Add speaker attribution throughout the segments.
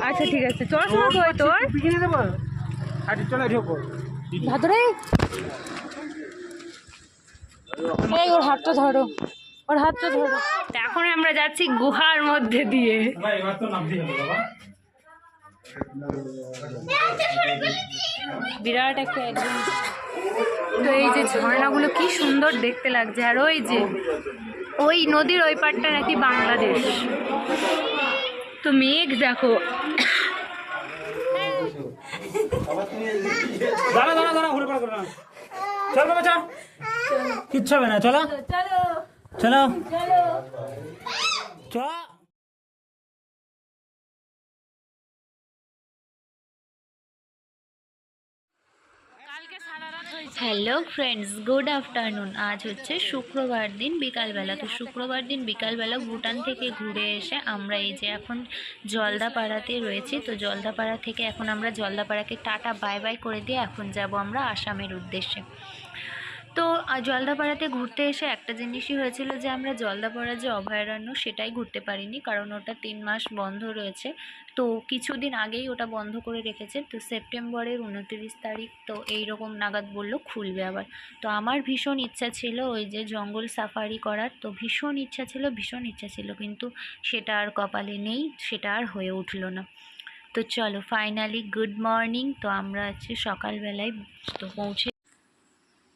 Speaker 1: আচ্ছা ঠিক আছে, চশমা কই তোর? ভাদরে এই ওর হাতটা ধরো, ওর হাতটা ধরো। এখন আমরা যাচ্ছি গুহার মধ্যে দিয়ে। বিরাট একটা একদম। তো এই যে ঝর্ণাগুলো কি সুন্দর দেখতে লাগছে, আর ওই যে ওই নদীর ওই পাড়টা নাকি বাংলাদেশ। তো মেঘ দেখো।
Speaker 2: কিচ্ছু হবে না, চলো চলো চলো।
Speaker 3: Hello friends, good afternoon. আজ হচ্ছে শুক্রবার দিন বিকালবেলা। তো শুক্রবার দিন বিকালবেলা ভুটান থেকে ঘুরে এসে আমরা এই যে এখন জলদাপাড়াতে রয়েছি। তো জলদাপাড়া থেকে এখন আমরা জলদাপাড়াকে টাটা বাই বাই করে দিয়ে এখন যাব আমরা আসামের উদ্দেশ্যে। তো জলদাপাড়াতে ঘুরতে এসে একটা জিনিসই হয়েছিল যে আমরা জলদাপাড়া যে অভয়ারণ্য সেটাই ঘুরতে পারিনি, কারণ ওটা 3 মাস বন্ধ রয়েছে। তো কিছুদিন আগেই ওটা বন্ধ করে রেখেছে। তো সেপ্টেম্বরের 29 তারিখ তো এইরকম নাগাদ বললো খুলবে আবার। তো আমার ভীষণ ইচ্ছা ছিল ওই যে জঙ্গল সাফারি করার, তো ভীষণ ইচ্ছা ছিল, কিন্তু সেটা আর কপালে নেই, সেটা আর হয়ে উঠলো না। তো চলো ফাইনালি গুড মর্নিং। তো আমরা আছি সকালবেলায় তো পৌঁছে।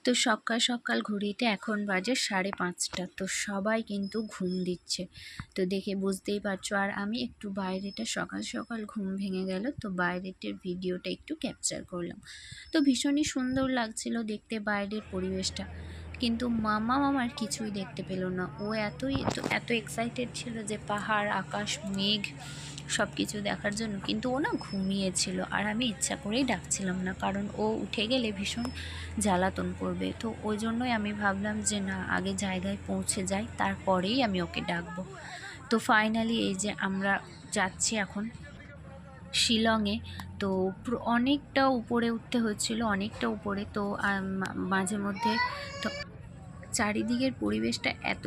Speaker 3: তো সকাল সকাল ঘড়িতে এখন বাজে 5:30। তো সবাই কিন্তু ঘুম দিচ্ছে, তো দেখে বুঝতেই পারছো। আর আমি একটু বাইরেটা সকাল সকাল ঘুম ভেঙে গেল, তো বাইরেটার ভিডিওটা একটু ক্যাপচার করলাম। তো ভীষণই সুন্দর লাগছিল দেখতে বাইরের পরিবেশটা, কিন্তু মামার কিছুই দেখতে পেল না। ও এত এক্সাইটেড ছিল যে পাহাড়, আকাশ, মেঘ সব কিছু দেখার জন্য, কিন্তু ও না ঘুমিয়েছিল। আর আমি ইচ্ছা করেই ডাকছিলাম না, কারণ ও উঠে গেলে ভীষণ জ্বালাতন করবে। তো ওই জন্যই আমি ভাবলাম যে না, আগে জায়গায় পৌঁছে যাই, তারপরেই আমি ওকে ডাকবো। তো ফাইনালি এই যে আমরা যাচ্ছি এখন শিলংয়ে। তো অনেকটা উপরে উঠতে হচ্ছিল, অনেকটা উপরে। তো মাঝে মধ্যে তো চারিদিকের পরিবেশটা এত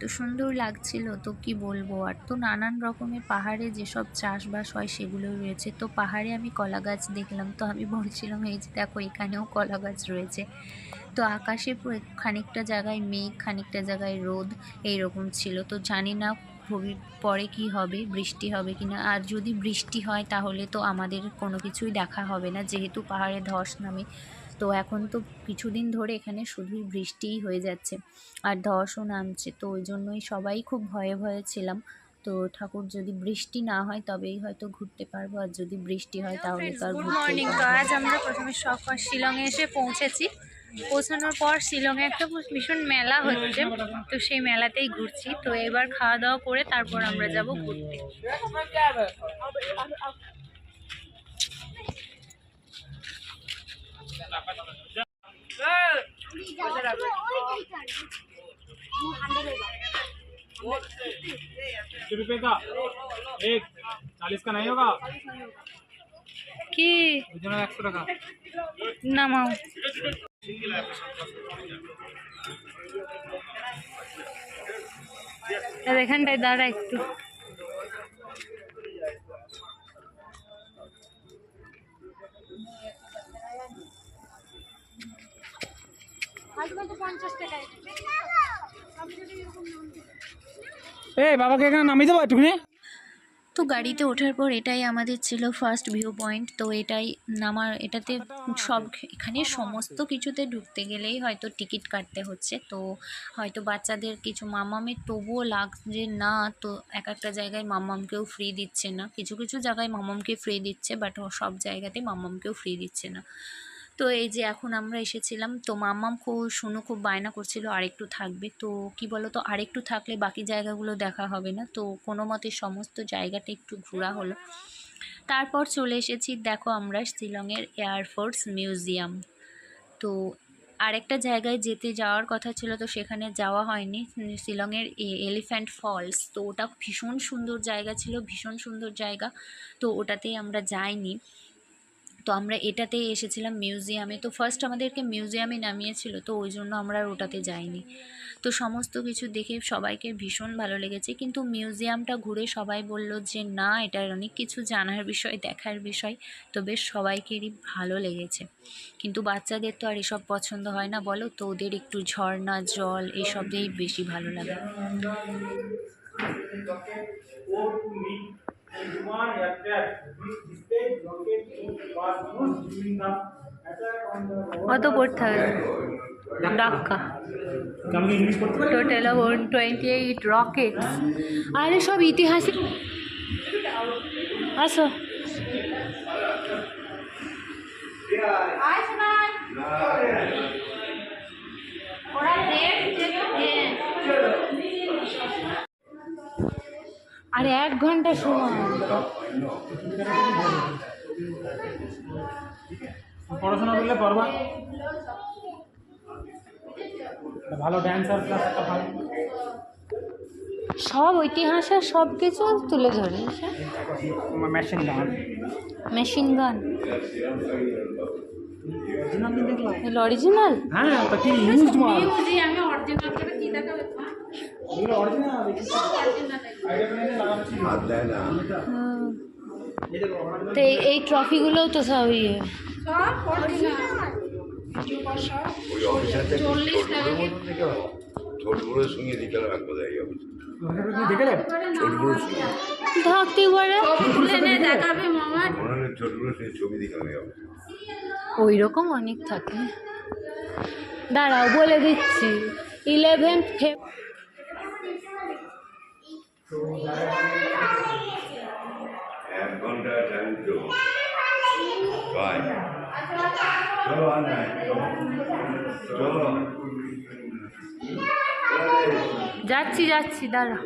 Speaker 3: সুন্দর লাগছিল, তো কি বলবো। আর তো নানান রকমের পাহাড়ে যেসব চাষবাস হয় সেগুলো রয়েছে। তো পাহাড়ে আমি কলা গাছ দেখলাম, তো আমি বলছিলাম এই যে দেখো এখানেও কলা গাছ রয়েছে। তো আকাশে খানিকটা জায়গায় মেঘ, খানিকটা জায়গায় রোদ এইরকম ছিল। তো জানি না পরে কি হবে, বৃষ্টি হবে কিনা। আর যদি বৃষ্টি হয় তাহলে তো আমাদের কোনো কিছুই দেখা হবে না, যেহেতু পাহাড়ে ধস নামে। তো এখন তো কিছুদিন ধরে এখানে শুধুই বৃষ্টিই হয়ে যাচ্ছে আর ধসও নামছে। তো ওই জন্যই সবাই খুব ভয়ে ভয়ে ছিলাম। তো ঠাকুর যদি বৃষ্টি না হয় তবেই হয়তো ঘুরতে পারবো, আর যদি বৃষ্টি হয় তাহলে তো আর
Speaker 1: গুড
Speaker 3: ঘুরতে
Speaker 1: মর্নিং। তো
Speaker 3: পারবো
Speaker 1: আজ আমরা প্রথমে শিলংয়ে এসে পৌঁছেছি। পৌঁছানোর পর শিলংয়ে একটা ভীষণ মেলা হচ্ছে, তো সেই মেলাতেই ঘুরছি। তো এবার খাওয়া দাওয়া করে তারপর আমরা যাব ঘুরতে।
Speaker 2: ₹1 का एक, 40 का नहीं होगा
Speaker 1: কি
Speaker 2: 100 টাকা
Speaker 1: নামাও। আর এখানটায় দাঁড়া একটু।
Speaker 2: বাবাকে এখানে নামিয়ে দেবো একটুখানি।
Speaker 3: তো গাড়িতে ওঠার পর এটাই আমাদের ছিল ফার্স্ট ভিউ পয়েন্ট। তো এটাতে এখানে সমস্ত কিছুতে ঢুকতে গেলেই হয়তো টিকিট কাটতে হচ্ছে। তো হয়তো বাচ্চাদের কিছু মামামের তবুও লাগছে না। তো একটা জায়গায় মামামকেও ফ্রি দিচ্ছে না, কিছু কিছু জায়গায় মামামকে ফ্রি দিচ্ছে, বাট সব জায়গাতে মামামকেও ফ্রি দিচ্ছে না। তো এই যে এখন আমরা এসেছিলাম, তো মাম্মাম খুব বায়না করছিল আরেকটু থাকবে। তো কি বলো তো, আরেকটু থাকলে বাকি জায়গাগুলো দেখা হবে না। তো কোনো মতে সমস্ত জায়গাটা একটু ঘোরা হলো। তারপর চলে এসেছি দেখো আমরা শিলংয়ের এয়ারফোর্স মিউজিয়াম। তো আরেকটা জায়গায় যাওয়ার কথা ছিল, তো সেখানে যাওয়া হয়নি, শিলংয়ের এলিফ্যান্ট ফলস। তো ওটা ভীষণ সুন্দর জায়গা ছিল, ভীষণ সুন্দর জায়গা, তো ওটাতেই আমরা যাইনি। তো আমরা এটাতেই এসেছিলাম মিউজিয়ামে। তো ফার্স্ট আমাদেরকে মিউজিয়ামে নামিয়েছিল, তো ওই জন্য আমরা আর ওটাতে যাইনি। তো সমস্ত কিছু দেখে সবাইকে ভীষণ ভালো লেগেছে, কিন্তু মিউজিয়ামটা ঘুরে সবাই বলল যে না, এটার অনেক কিছু জানার বিষয়, দেখার বিষয়। তো বেশ সবাইকেরই ভালো লেগেছে, কিন্তু বাচ্চাদের তো আর এসব পছন্দ হয় না বলো, তো ওদের একটু ঝর্ণা, জল এইসব দিয়েই বেশি ভালো লাগে।
Speaker 1: কত পড়তে হবে? ডাক্কা
Speaker 2: আমাকে ইংলিশ পড়তে পারি?
Speaker 1: Total 128 Rockets. আরে সব ইতিহাসিক। আসো। আরে 1 ঘন্টা সময়।
Speaker 2: পড়াশোনা করলে পারবা, ভালো ড্যান্সার প্লাস একটা ভালো
Speaker 1: সব ইতিহাসের সব কিছু তুলে ধরেছে।
Speaker 2: Machine gun.
Speaker 1: Machine gun
Speaker 2: original
Speaker 1: original?
Speaker 2: হ্যাঁ, তা কি ইউজড মাল?
Speaker 1: আমি অরিজিনাল করে কি দেখাবে?
Speaker 2: এগুলো অরিজিনাল,
Speaker 1: তো এই ট্রফিগুলোও তো সব ইয়ে।
Speaker 4: ছোটগুলোর সঙ্গে দিতে রাখবো যাই
Speaker 2: দেখলে
Speaker 4: ছোটগুলোর সঙ্গে
Speaker 1: থাকতে পারে
Speaker 4: ছোটগুলোর সঙ্গে ছবি দেখানো যাবে।
Speaker 1: ওই রকম অনেক থাকে। দাঁড়াও বলে দিচ্ছি, 11
Speaker 4: 1 ঘন্টা টাইম তো বাই চলো আর নাই চলো
Speaker 1: যাচ্ছি যাচ্ছি, দাঁড়া।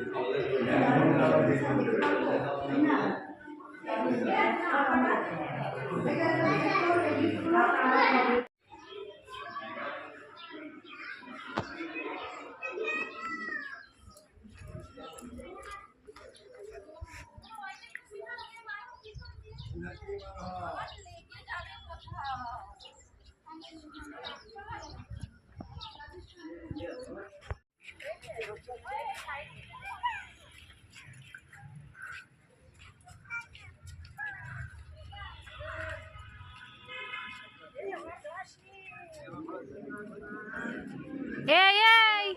Speaker 1: এই এই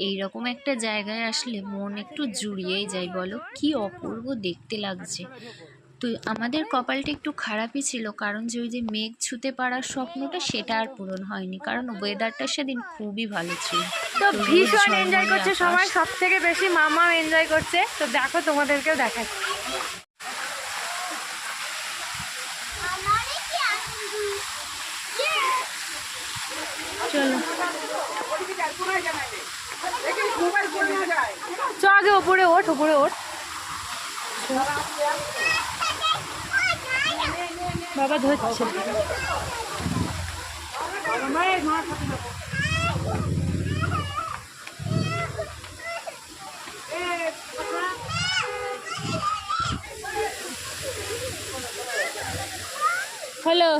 Speaker 3: এইরকম একটা জায়গায় আসলে মন একটু জুড়িয়েই যায়, বলো কি অপূর্ব দেখতে লাগছে। তো আমাদের কপালটা একটু খারাপই ছিল, কারণ যে ওই যে মেঘ ছুঁতে পারার স্বপ্নটা সেটা আর পূরণ হয়নি, কারণ ওয়েদারটা সেদিন খুবই ভালো ছিল।
Speaker 1: তো
Speaker 3: তো
Speaker 1: ভীষণ
Speaker 3: রোদ
Speaker 1: এনজয় করছে
Speaker 3: ঝলমলে
Speaker 1: সবাই,
Speaker 3: আকাশ।
Speaker 1: সব থেকে বেশি মামা এনজয় করছে। তো দেখো, তোমাদেরকেও দেখাচ্ছি। চলো চ আগে ওপরে ওঠ, ওপরে ওঠ। বাবা ধরছে। হ্যালো,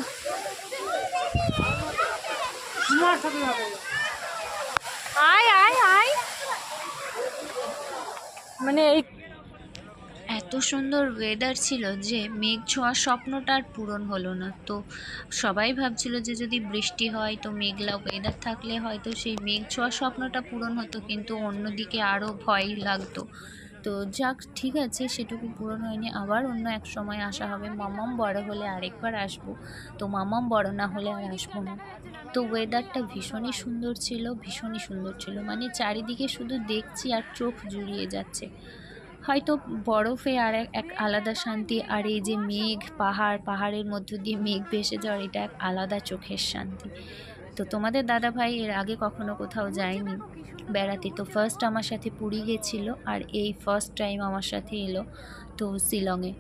Speaker 1: আয় আয় আয়। মানে এই
Speaker 3: এত সুন্দর ওয়েদার ছিল যে মেঘ ছোঁয়ার স্বপ্নটা আর পূরণ হলো না। তো সবাই ভাবছিল যে যদি বৃষ্টি হয়, তো মেঘলা ওয়েদার থাকলে হয়তো সেই মেঘ ছোঁয়ার স্বপ্নটা পূরণ হতো, কিন্তু অন্যদিকে আরও ভয় লাগতো। তো যাক, ঠিক আছে, সেটুকু পূরণ হয়নি, আবার অন্য এক সময় আসা হবে। মামাম বড় হলে আরেকবার আসবো, তো মামাম বড় না হলে আর আসবো না। তো ওয়েদারটা ভীষণই সুন্দর ছিল, ভীষণই সুন্দর ছিল, মানে চারিদিকে শুধু দেখছি আর চোখ জুড়িয়ে যাচ্ছে। হয়তো বরফে আর এক আলাদা শান্তি, আর এই যে মেঘ, পাহাড়ের মধ্য দিয়ে মেঘ ভেসে যাওয়ার, এটা এক আলাদা চোখের শান্তি। তো তোমাদের দাদাভাই এর আগে কখনো কোথাও যায়নি বেড়াতে, তো ফার্স্ট আমার সাথে পুরী গেছিলো, আর এই ফার্স্ট টাইম আমার সাথে এলো। তো শিলংয়ে।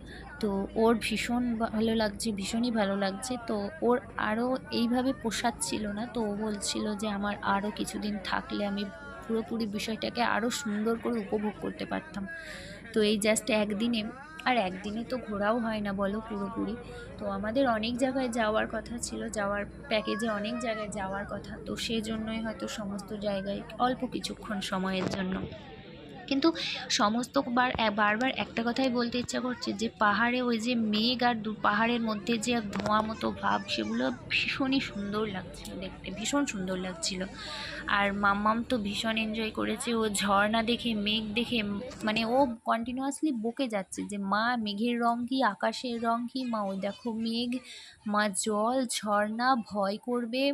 Speaker 3: তো ওর ভীষণ ভালো লাগছে, ভীষণই ভালো লাগছে। তো ওর আরও এইভাবে পোষাচ্ছিল না, তো ও বলছিল যে আমার আরও কিছুদিন থাকলে আমি পুরোপুরি বিষয়টাকে আরও সুন্দর করে উপভোগ করতে পারতাম। তো এই জাস্ট একদিনে, আর একদিনে তো ঘোরাও হয় না বলো পুরোপুরি। তো আমাদের অনেক জায়গায় যাওয়ার কথা ছিল, যাওয়ার প্যাকেজে অনেক জায়গায় যাওয়ার কথা, তো সেজন্যই হয়তো সমস্ত জায়গায় অল্প কিছুক্ষণ সময়ের জন্য। কিন্তু বারবার একটা কথাই বলতে ইচ্ছা করছে যে পাহাড়ে ওই যে মেঘ আর পাহাড়ের মধ্যে যে ধোঁয়া মতো ভাব, সেগুলো ভীষণই সুন্দর লাগছিল দেখতে, ভীষণ সুন্দর লাগছিল। আর মাম্মাম তো ভীষণ এনজয় করেছে, ও ঝর্ণা দেখে, মেঘ দেখে, মানে ও কন্টিনিউয়াসলি বকে যাচ্ছে যে মা মেঘের রং কী, আকাশের রং কী, মা ওই দেখো মেঘ, মা জল, ঝর্ণা, ভয় করবে।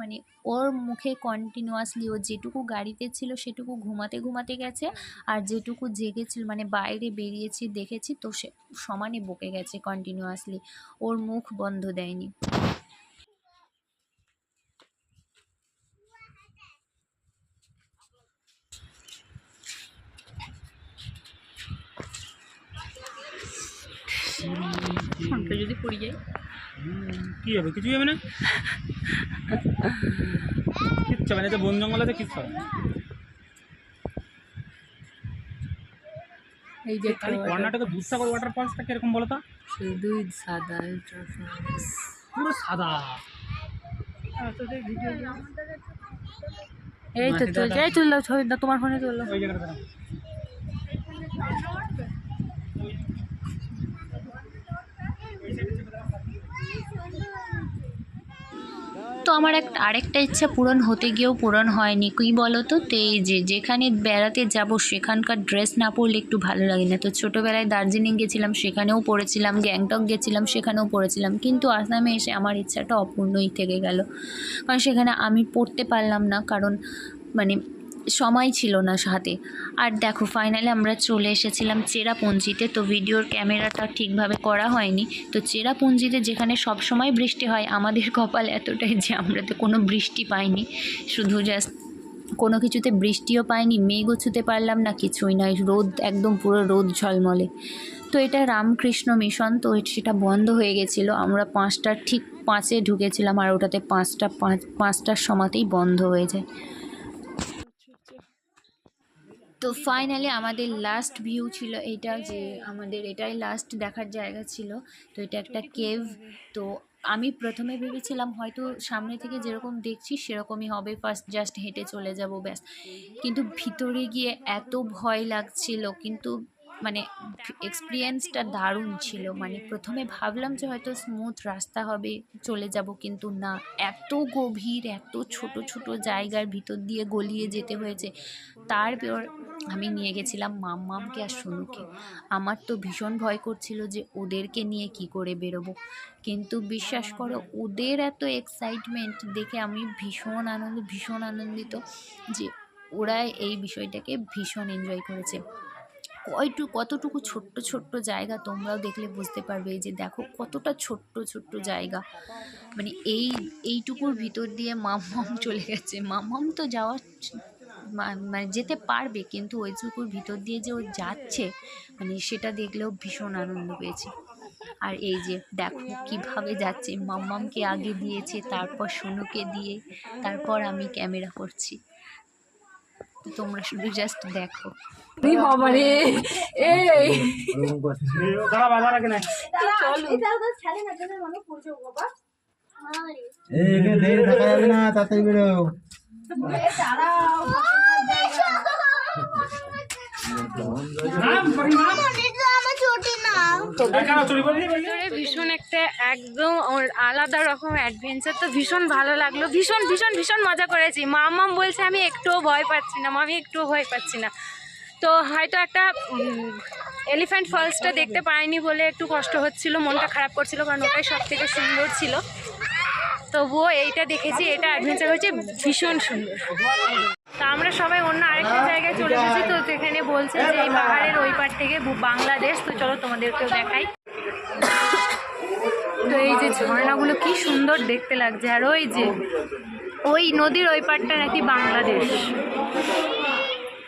Speaker 3: মানে ওর মুখে কন্টিনিউয়াসলি, ও যেটুকু গাড়িতে ছিল সেটুকু ঘুমাতে ঘুমাতে গেছে, আর যেটুকু জেগেছিল মানে বাইরে বেরিয়েছি দেখেছি, তো সে সমানে বকে গেছে কন্টিনিউয়াসলি, ওর মুখ বন্ধ দেয়নি। যদি পড়ে যায়
Speaker 2: কি হবে? কিছুই হবে না, কিচ্ছু হবে না। তো বন জঙ্গল আছে, কিচ্ছু হবে না।
Speaker 1: এই যে
Speaker 2: খালি কর্ণাটকের দুধসাগর ওয়াটার ফলসটা কিরকম বলো তো?
Speaker 1: শুধুই সাদা,
Speaker 2: পুরো সাদা।
Speaker 1: এই তো তুলছে, এই তুললো ছবি, তোমার ফোনে তুললো।
Speaker 2: ওই জায়গাটা
Speaker 3: তো আমার আরেকটা ইচ্ছা পূরণ হতে গিয়েও পূরণ হয়নি, কী বলো তো। তো এই যেখানে বেড়াতে যাব সেখানকার ড্রেস না পরলে একটু ভালো লাগে না। তো ছোটোবেলায় দার্জিলিং গেছিলাম, সেখানেও পরেছিলাম, গ্যাংটক গেছিলাম, সেখানেও পরেছিলাম, কিন্তু আসামে এসে আমার ইচ্ছাটা অপূর্ণই থেকে গেল, কারণ সেখানে আমি পরতে পারলাম না, কারণ মানে সময় ছিল না হাতে। আর দেখো ফাইনালি আমরা চলে এসেছিলাম চেরাপুঞ্জিতে। তো ভিডিওর ক্যামেরাটা ঠিকভাবে করা হয়নি। তো চেরাপুঞ্জিতে যেখানে সব সময় বৃষ্টি হয়, আমাদের কপাল এতটাই যে আমরা তো কোনো বৃষ্টি পাইনি, শুধু জাস্ট কোনো কিছুতে বৃষ্টিও পাইনি, মেঘও ছুঁতে পারলাম না, কিছুই নয়, রোদ, একদম পুরো রোদ ঝলমলে। তো এটা রামকৃষ্ণ মিশন, তো সেটা বন্ধ হয়ে গেছিলো। আমরা 5টার ঠিক 5-এ ঢুকেছিলাম, আর ওটাতে 5টার সময়তেই বন্ধ হয়ে যায়। তো ফাইনালি আমাদের লাস্ট ভিউ ছিল এইটা, যে আমাদের এটাই লাস্ট দেখার জায়গা ছিল। তো এটা একটা কেভ। তো আমি প্রথমে ভেবেছিলাম হয়তো সামনে থেকে যেরকম দেখছি সেরকমই হবে, ফার্স্ট জাস্ট হেঁটে চলে যাব ব্যাস। কিন্তু ভিতরে গিয়ে এত ভয় লাগছিল, কিন্তু মানে এক্সপিরিয়েন্সটা দারুণ ছিল। মানে প্রথমে ভাবলাম যে হয়তো স্মুথ রাস্তা হবে, চলে যাব, কিন্তু না, এত গভীর, এত ছোট ছোট জায়গার ভিতর দিয়ে গলিয়ে যেতে হয়েছে। তারপর আমি নিয়ে গেছিলাম মাম্মামকে আর সোনুকে। আমার তো ভীষণ ভয় করছিল যে ওদেরকে নিয়ে কি করে বেরোবো, কিন্তু বিশ্বাস করো ওদের এত এক্সাইটমেন্ট দেখে আমি ভীষণ আনন্দিত যে ওরা এই বিষয়টাকে ভীষণ এনজয় করেছে। কতটুকু ছোট্ট ছোট্ট জায়গা, তোমরাও দেখলে বুঝতে পারবে। এই যে দেখো কতটা ছোট্ট ছোট্ট জায়গা, মানে এইটুকুর ভিতর দিয়ে মাম্মাম চলে গেছে। মাম্মাম তো মানে যেতে পারবে, কিন্তু ওইটুকুর ভিতর দিয়ে যে ও যাচ্ছে, মানে সেটা দেখলেও ভীষণ আনন্দ পেয়েছে। আর এই যে দেখো কিভাবে যাচ্ছে, মাম্মামকে আগে দিয়েছে, তারপর সোনুকে দিয়ে, তারপর আমি ক্যামেরা করছি। তোমরা শুধু জাস্ট দেখো।
Speaker 2: দাঁড়া বাজার আগে না।
Speaker 5: দেরি থাকা যাবে না, তাড়াতাড়ি বেরো।
Speaker 1: ভীষণ একটা একদম আলাদা রকম অ্যাডভেঞ্চার, তো ভীষণ ভালো লাগলো, ভীষণ ভীষণ ভীষণ মজা করেছি। মাম্মাম বলছে আমি একটুও ভয় পাচ্ছি না, আমি একটুও ভয় পাচ্ছি না। তো হয়তো একটা এলিফ্যান্ট ফলসটা দেখতে পাইনি বলে একটু কষ্ট হচ্ছিল, মনটা খারাপ করছিল, কারণ ওটাই সব থেকে সুন্দর ছিল। তবুও এইটা দেখেছি, এটা অ্যাডভেঞ্চার হয়েছে ভীষণ সুন্দর। তা আমরা সবাই অন্য আরেকটা জায়গায় চলে এসেছি। তো সেখানে বলছে যে এই পাহাড়ের ওই পার থেকে বাংলাদেশ। তো চলো তোমাদেরকেও দেখাই। তো এই যে ঝর্ণাগুলো কি সুন্দর দেখতে লাগছে, আর ওই যে ওই নদীর ওই পারটা নাকি বাংলাদেশ।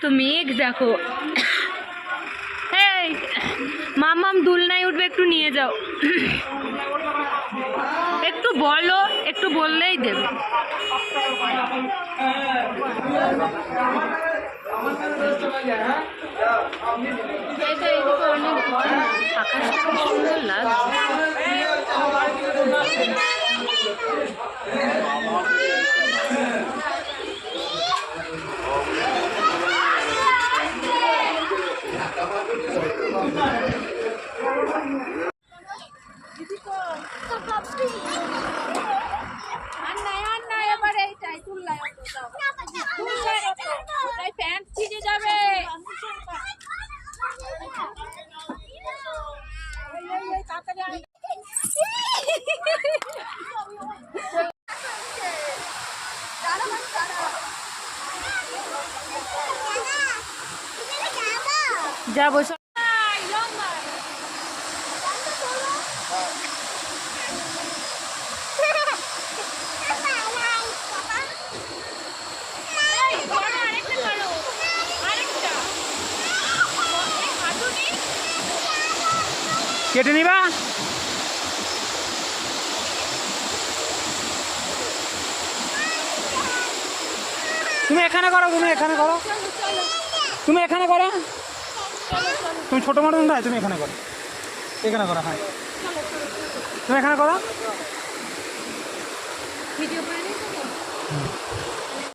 Speaker 1: তো মেঘ দেখো, এই মামাম দুলনায় উঠবে, একটু নিয়ে যাও। একটু বলো, একটু বললেই দেবে। আকাশটা কি সুন্দর লাগছে।
Speaker 6: প্যান্ট ছিঁড়ে যাবে।
Speaker 1: যা বসে
Speaker 2: কেটে নিবা? তুমি এখানে করো, তুমি এখানে করো, তুমি এখানে করো, তুমি ছোট মতন ভাই, তুমি এখানে করো, এখানে করো। হ্যাঁ তুমি এখানে করো।
Speaker 1: ভিডিও করে